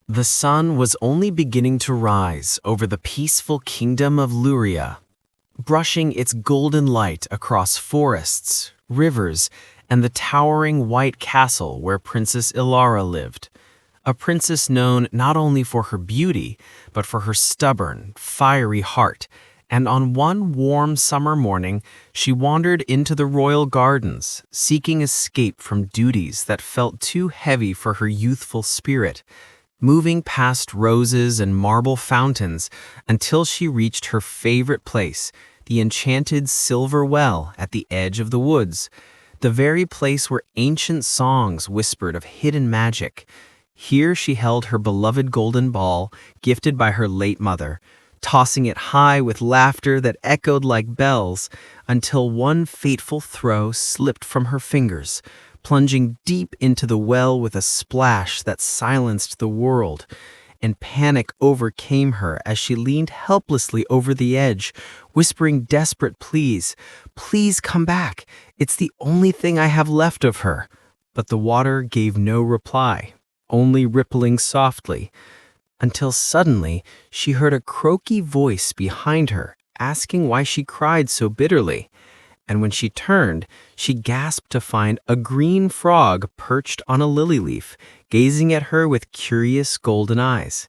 The sun was only beginning to rise over the peaceful kingdom of Luria, brushing its golden light across forests, rivers, and the towering white castle where Princess Elara lived, a princess known not only for her beauty, but for her stubborn, fiery heart. And on one warm summer morning, she wandered into the royal gardens, seeking escape from duties that felt too heavy for her youthful spirit, moving past roses and marble fountains until she reached her favorite place, the enchanted silver well at the edge of the woods, the very place where ancient songs whispered of hidden magic. Here she held her beloved golden ball, gifted by her late mother, tossing it high with laughter that echoed like bells, until one fateful throw slipped from her fingers, plunging deep into the well with a splash that silenced the world. And panic overcame her as she leaned helplessly over the edge, whispering desperate pleas. "Please come back. It's the only thing I have left of her." But the water gave no reply, only rippling softly, until suddenly she heard a croaky voice behind her, asking why she cried so bitterly. And when she turned, she gasped to find a green frog perched on a lily leaf, gazing at her with curious golden eyes.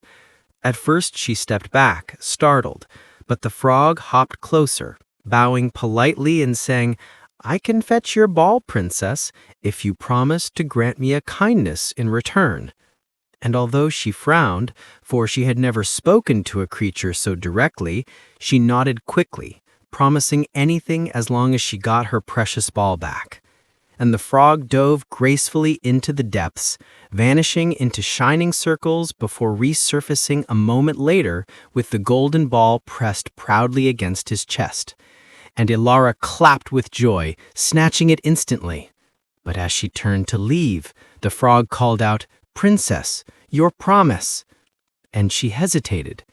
At first she stepped back, startled, but the frog hopped closer, bowing politely and saying, "I can fetch your ball, princess, if you promise to grant me a kindness in return." And although she frowned, for she had never spoken to a creature so directly, she nodded quickly, promising anything as long as she got her precious ball back. And the frog dove gracefully into the depths, vanishing into shining circles before resurfacing a moment later with the golden ball pressed proudly against his chest. And Elara clapped with joy, snatching it instantly. But as she turned to leave, the frog called out, "Princess, your promise!" And she hesitated,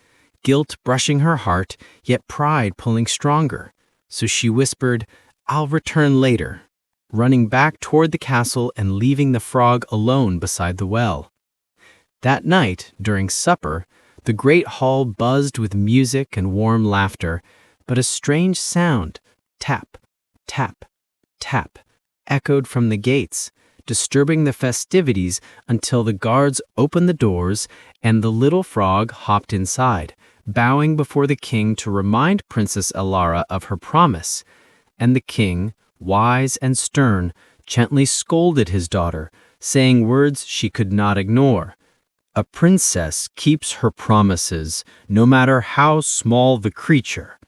guilt brushing her heart, yet pride pulling stronger. So she whispered, "I'll return later," running back toward the castle and leaving the frog alone beside the well. That night, during supper, the great hall buzzed with music and warm laughter, but a strange sound, tap, tap, tap, echoed from the gates, disturbing the festivities until the guards opened the doors and the little frog hopped inside, bowing before the king to remind Princess Elara of her promise. And the king, wise and stern, gently scolded his daughter, saying words she could not ignore. "A princess keeps her promises, no matter how small the creature."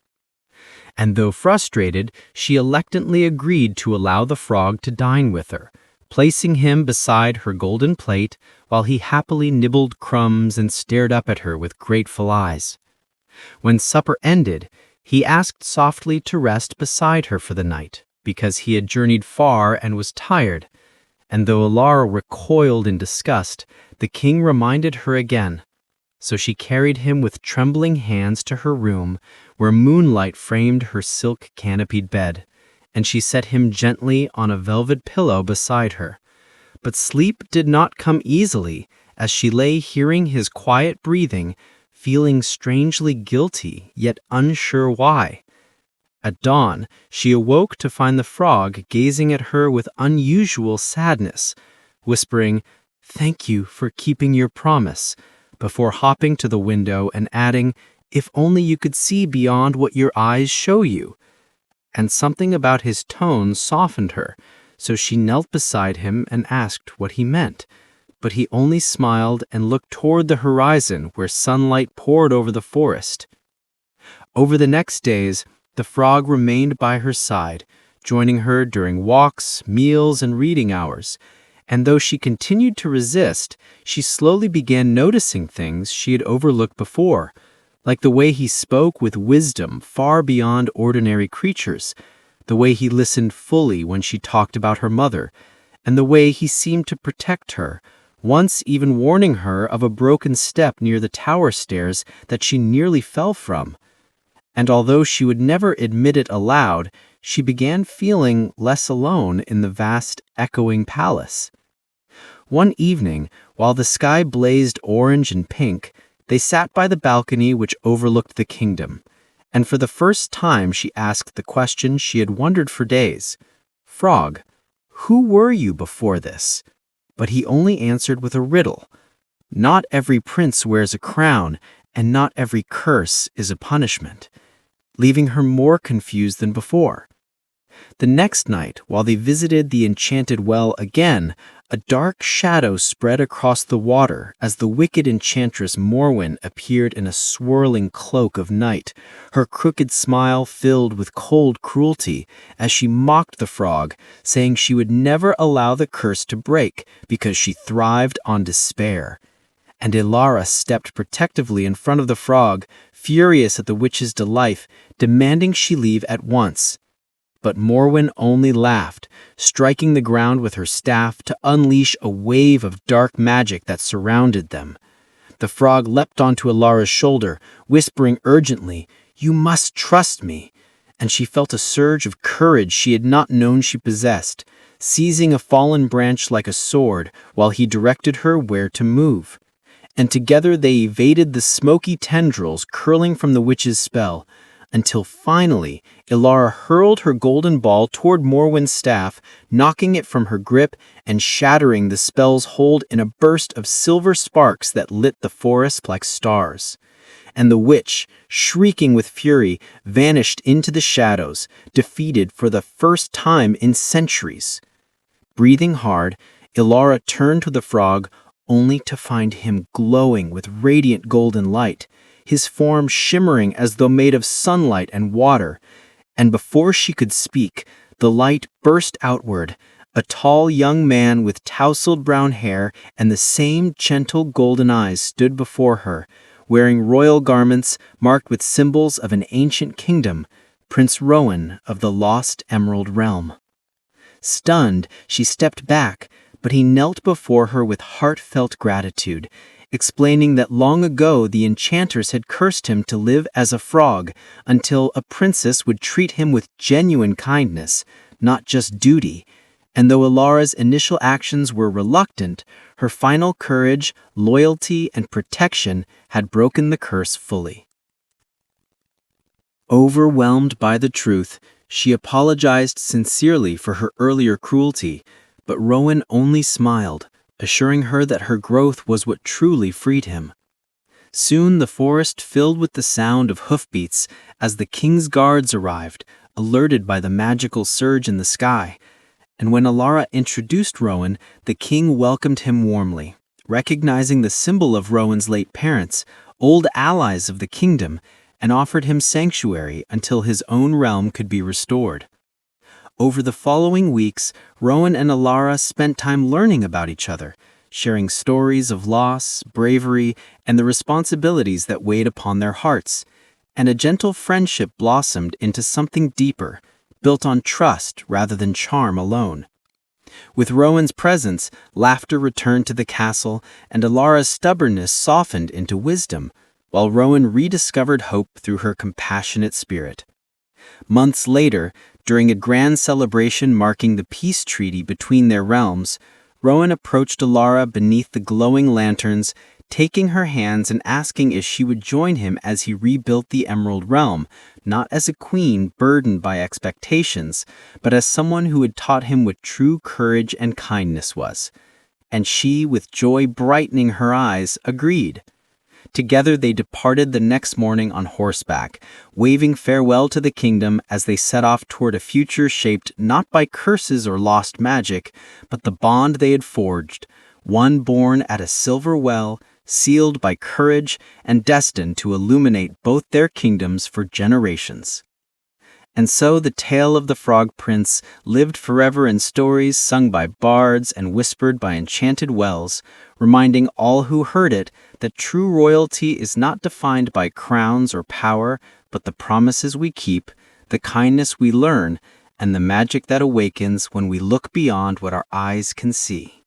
And though frustrated, she reluctantly agreed to allow the frog to dine with her, placing him beside her golden plate while he happily nibbled crumbs and stared up at her with grateful eyes. When supper ended, he asked softly to rest beside her for the night, because he had journeyed far and was tired. And though Elara recoiled in disgust, the king reminded her again. So she carried him with trembling hands to her room, where moonlight framed her silk-canopied bed, and she set him gently on a velvet pillow beside her. But sleep did not come easily, as she lay hearing his quiet breathing, feeling strangely guilty, yet unsure why. At dawn, she awoke to find the frog gazing at her with unusual sadness, whispering, "Thank you for keeping your promise," before hopping to the window and adding, "If only you could see beyond what your eyes show you." And something about his tone softened her, so she knelt beside him and asked what he meant. But he only smiled and looked toward the horizon where sunlight poured over the forest. Over the next days, the frog remained by her side, joining her during walks, meals, and reading hours. And though she continued to resist, she slowly began noticing things she had overlooked before, like the way he spoke with wisdom far beyond ordinary creatures, the way he listened fully when she talked about her mother, and the way he seemed to protect her, once even warning her of a broken step near the tower stairs that she nearly fell from. And although she would never admit it aloud, she began feeling less alone in the vast, echoing palace. One evening, while the sky blazed orange and pink, they sat by the balcony which overlooked the kingdom. And for the first time she asked the question she had wondered for days. "Frog, who were you before this?" But he only answered with a riddle. "Not every prince wears a crown, and not every curse is a punishment," leaving her more confused than before. The next night, while they visited the enchanted well again, a dark shadow spread across the water as the wicked enchantress Morwen appeared in a swirling cloak of night, her crooked smile filled with cold cruelty as she mocked the frog, saying she would never allow the curse to break because she thrived on despair. And Elara stepped protectively in front of the frog, furious at the witch's delight, demanding she leave at once. But Morwen only laughed, striking the ground with her staff to unleash a wave of dark magic that surrounded them. The frog leapt onto Elara's shoulder, whispering urgently, "You must trust me," and she felt a surge of courage she had not known she possessed, seizing a fallen branch like a sword while he directed her where to move. And together they evaded the smoky tendrils curling from the witch's spell, until finally Elara hurled her golden ball toward Morwen's staff, knocking it from her grip and shattering the spell's hold in a burst of silver sparks that lit the forest like stars. And the witch, shrieking with fury, vanished into the shadows, defeated for the first time in centuries. Breathing hard, Elara turned to the frog, only to find him glowing with radiant golden light, his form shimmering as though made of sunlight and water. And before she could speak, the light burst outward. A tall young man with tousled brown hair and the same gentle golden eyes stood before her, wearing royal garments marked with symbols of an ancient kingdom, Prince Rowan of the Lost Emerald Realm. Stunned, she stepped back, but he knelt before her with heartfelt gratitude, explaining that long ago the enchanters had cursed him to live as a frog until a princess would treat him with genuine kindness, not just duty. And though Elara's initial actions were reluctant, her final courage, loyalty, and protection had broken the curse fully. Overwhelmed by the truth, she apologized sincerely for her earlier cruelty, but Rowan only smiled, assuring her that her growth was what truly freed him. Soon the forest filled with the sound of hoofbeats as the king's guards arrived, alerted by the magical surge in the sky. And when Elara introduced Rowan, the king welcomed him warmly, recognizing the symbol of Rowan's late parents, old allies of the kingdom, and offered him sanctuary until his own realm could be restored. Over the following weeks, Rowan and Elara spent time learning about each other, sharing stories of loss, bravery, and the responsibilities that weighed upon their hearts. And a gentle friendship blossomed into something deeper, built on trust rather than charm alone. With Rowan's presence, laughter returned to the castle, and Elara's stubbornness softened into wisdom, while Rowan rediscovered hope through her compassionate spirit. Months later, during a grand celebration marking the peace treaty between their realms, Rowan approached Elara beneath the glowing lanterns, taking her hands and asking if she would join him as he rebuilt the Emerald Realm, not as a queen burdened by expectations, but as someone who had taught him what true courage and kindness was. And she, with joy brightening her eyes, agreed. Together they departed the next morning on horseback, waving farewell to the kingdom as they set off toward a future shaped not by curses or lost magic, but the bond they had forged, one born at a silver well, sealed by courage and destined to illuminate both their kingdoms for generations. And so the tale of the Frog Prince lived forever in stories sung by bards and whispered by enchanted wells, reminding all who heard it that true royalty is not defined by crowns or power, but the promises we keep, the kindness we learn, and the magic that awakens when we look beyond what our eyes can see.